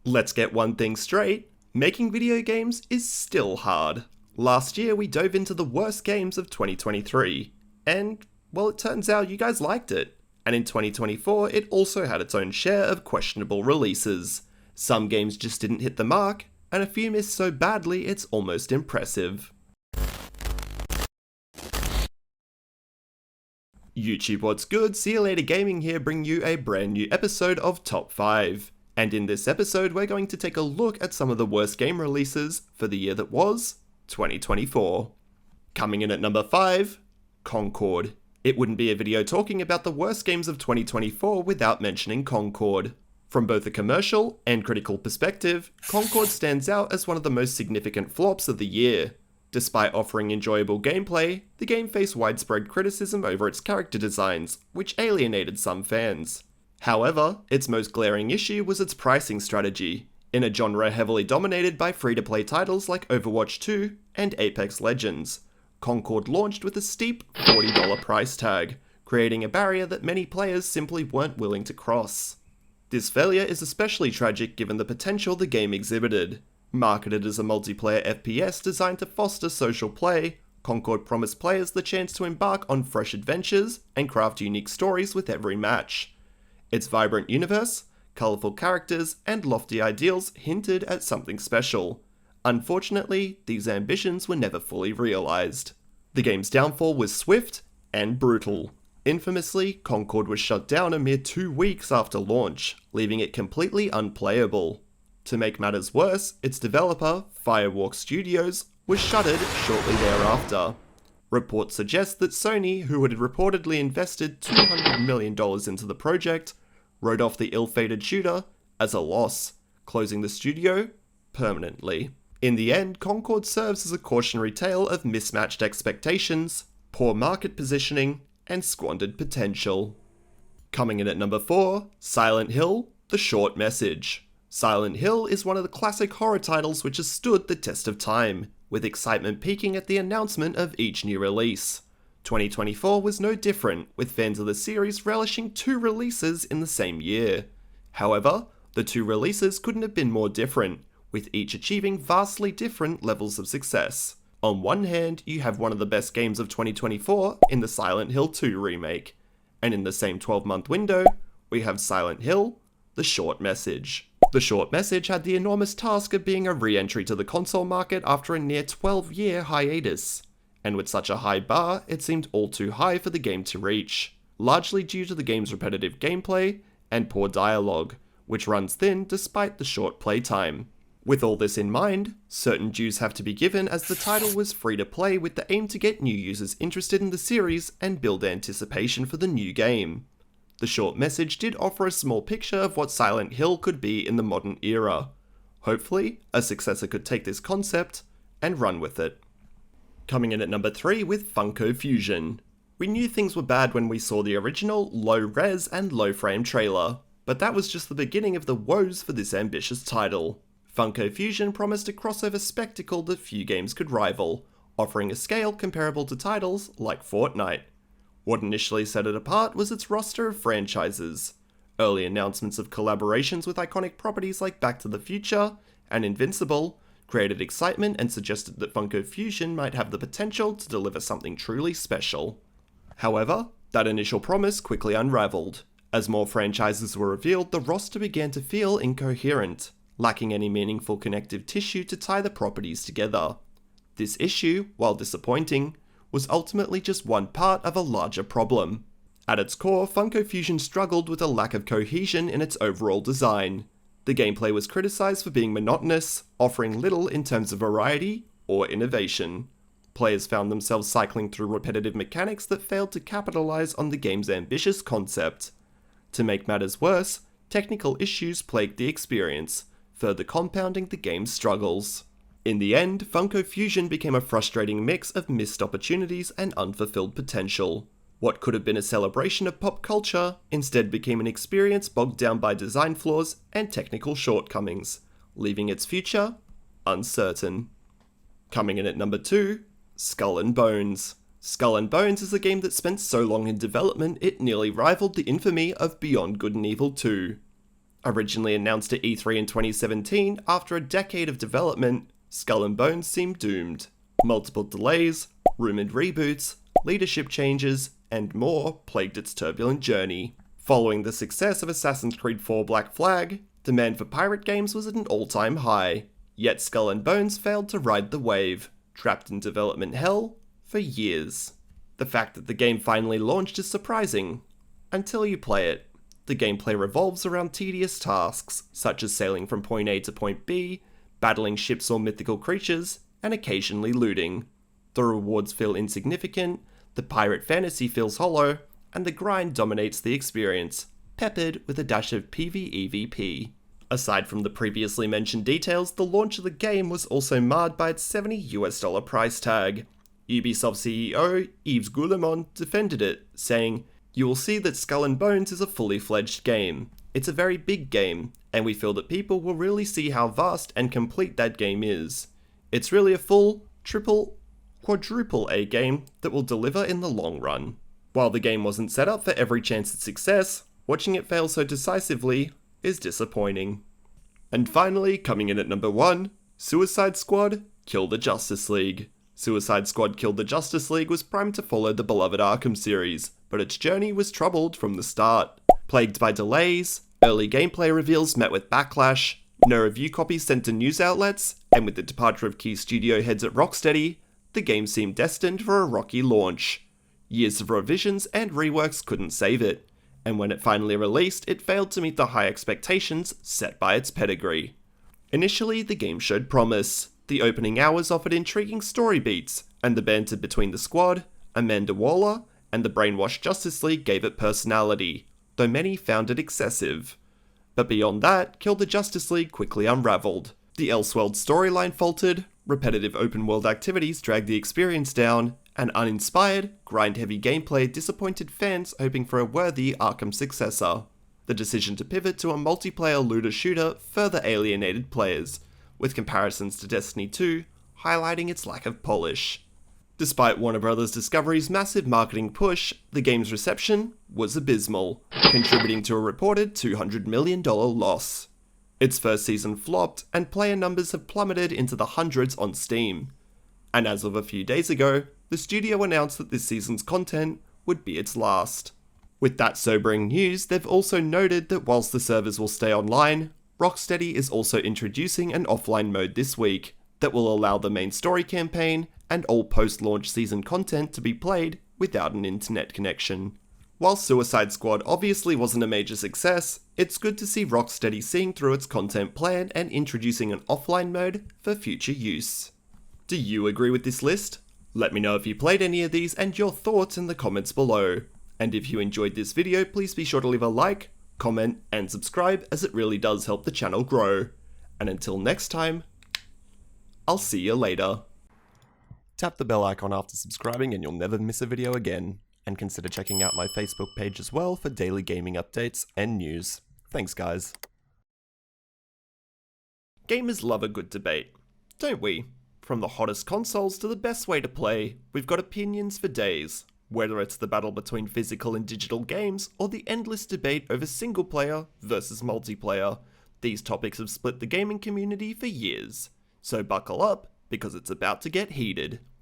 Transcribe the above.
Let's get one thing straight, making video games is still hard. Last year we dove into the worst games of 2023, and, well, it turns out you guys liked it. And in 2024 it also had its own share of questionable releases. Some games just didn't hit the mark, and a few missed so badly it's almost impressive. YouTube what's good, See You Later Gaming here bringing you a brand new episode of Top 5. And in this episode we're going to take a look at some of the worst game releases for the year that was 2024. Coming in at number 5, Concord. It wouldn't be a video talking about the worst games of 2024 without mentioning Concord. From both a commercial and critical perspective, Concord stands out as one of the most significant flops of the year. Despite offering enjoyable gameplay, the game faced widespread criticism over its character designs, which alienated some fans. However, its most glaring issue was its pricing strategy. In a genre heavily dominated by free-to-play titles like Overwatch 2 and Apex Legends, Concord launched with a steep $40 price tag, creating a barrier that many players simply weren't willing to cross. This failure is especially tragic given the potential the game exhibited. Marketed as a multiplayer FPS designed to foster social play, Concord promised players the chance to embark on fresh adventures and craft unique stories with every match. Its vibrant universe, colourful characters, and lofty ideals hinted at something special. Unfortunately, these ambitions were never fully realised. The game's downfall was swift and brutal. Infamously, Concord was shut down a mere 2 weeks after launch, leaving it completely unplayable. To make matters worse, its developer, Firewalk Studios, was shuttered shortly thereafter. Reports suggest that Sony, who had reportedly invested $200 million into the project, wrote off the ill-fated shooter as a loss, closing the studio permanently. In the end, Concord serves as a cautionary tale of mismatched expectations, poor market positioning, and squandered potential. Coming in at number 4, Silent Hill: The Short Message. Silent Hill is one of the classic horror titles which has stood the test of time, with excitement peaking at the announcement of each new release. 2024 was no different, with fans of the series relishing 2 releases in the same year. However, the 2 releases couldn't have been more different, with each achieving vastly different levels of success. On one hand, you have one of the best games of 2024 in the Silent Hill 2 remake, and in the same 12-month window, we have Silent Hill: The Short Message. The Short Message had the enormous task of being a re-entry to the console market after a near 12-year hiatus, and with such a high bar, it seemed all too high for the game to reach, largely due to the game's repetitive gameplay and poor dialogue, which runs thin despite the short playtime. With all this in mind, certain dues have to be given as the title was free to play with the aim to get new users interested in the series and build anticipation for the new game. The Short Message did offer a small picture of what Silent Hill could be in the modern era. Hopefully, a successor could take this concept and run with it. Coming in at number 3 with Funko Fusion. We knew things were bad when we saw the original low-res and low-frame trailer, but that was just the beginning of the woes for this ambitious title. Funko Fusion promised a crossover spectacle that few games could rival, offering a scale comparable to titles like Fortnite. What initially set it apart was its roster of franchises. Early announcements of collaborations with iconic properties like Back to the Future and Invincible created excitement and suggested that Funko Fusion might have the potential to deliver something truly special. However, that initial promise quickly unraveled. As more franchises were revealed, the roster began to feel incoherent, lacking any meaningful connective tissue to tie the properties together. This issue, while disappointing, was ultimately just one part of a larger problem. At its core, Funko Fusion struggled with a lack of cohesion in its overall design. The gameplay was criticized for being monotonous, offering little in terms of variety or innovation. Players found themselves cycling through repetitive mechanics that failed to capitalize on the game's ambitious concept. To make matters worse, technical issues plagued the experience, further compounding the game's struggles. In the end, Funko Fusion became a frustrating mix of missed opportunities and unfulfilled potential. What could have been a celebration of pop culture instead became an experience bogged down by design flaws and technical shortcomings, leaving its future uncertain. Coming in at number 2, Skull and Bones. Skull and Bones is a game that spent so long in development it nearly rivaled the infamy of Beyond Good and Evil 2. Originally announced at E3 in 2017, after a decade of development, Skull and Bones seemed doomed. Multiple delays, rumoured reboots, leadership changes, and more plagued its turbulent journey. Following the success of Assassin's Creed 4 Black Flag, demand for pirate games was at an all-time high, yet Skull and Bones failed to ride the wave, trapped in development hell for years. The fact that the game finally launched is surprising, until you play it. The gameplay revolves around tedious tasks, such as sailing from point A to point B, battling ships or mythical creatures, and occasionally looting. The rewards feel insignificant, the pirate fantasy feels hollow, and the grind dominates the experience, peppered with a dash of PvEVP. Aside from the previously mentioned details, the launch of the game was also marred by its $70 price tag. Ubisoft CEO Yves Guillemot defended it, saying, "You will see that Skull and Bones is a fully fledged game. It's a very big game, and we feel that people will really see how vast and complete that game is. It's really a full, triple, quadruple A game that will deliver in the long run." While the game wasn't set up for every chance at success, watching it fail so decisively is disappointing. And finally, coming in at number 1, Suicide Squad Kill the Justice League. Suicide Squad Kill the Justice League was primed to follow the beloved Arkham series, but its journey was troubled from the start. Plagued by delays, early gameplay reveals met with backlash, no review copies sent to news outlets, and with the departure of key studio heads at Rocksteady, the game seemed destined for a rocky launch. Years of revisions and reworks couldn't save it, and when it finally released, it failed to meet the high expectations set by its pedigree. Initially, the game showed promise. The opening hours offered intriguing story beats, and the banter between the squad, Amanda Waller, and the brainwashed Justice League gave it personality, though many found it excessive. But beyond that, Kill the Justice League quickly unraveled. The Elseworld storyline faltered, repetitive open-world activities dragged the experience down, and uninspired, grind-heavy gameplay disappointed fans hoping for a worthy Arkham successor. The decision to pivot to a multiplayer looter shooter further alienated players, with comparisons to Destiny 2 highlighting its lack of polish. Despite Warner Bros. Discovery's massive marketing push, the game's reception was abysmal, contributing to a reported $200 million loss. Its first season flopped, and player numbers have plummeted into the hundreds on Steam. And as of a few days ago, the studio announced that this season's content would be its last. With that sobering news, they've also noted that whilst the servers will stay online, Rocksteady is also introducing an offline mode this week that will allow the main story campaign and all post-launch season content to be played without an internet connection. While Suicide Squad obviously wasn't a major success, it's good to see Rocksteady seeing through its content plan and introducing an offline mode for future use. Do you agree with this list? Let me know if you played any of these and your thoughts in the comments below. And if you enjoyed this video, please be sure to leave a like, comment, and subscribe, as it really does help the channel grow. And until next time, I'll see you later. Tap the bell icon after subscribing and you'll never miss a video again. And consider checking out my Facebook page as well for daily gaming updates and news. Thanks guys. Gamers love a good debate, don't we? From the hottest consoles to the best way to play, we've got opinions for days. Whether it's the battle between physical and digital games, or the endless debate over single player versus multiplayer, these topics have split the gaming community for years. So buckle up, because it's about to get heated.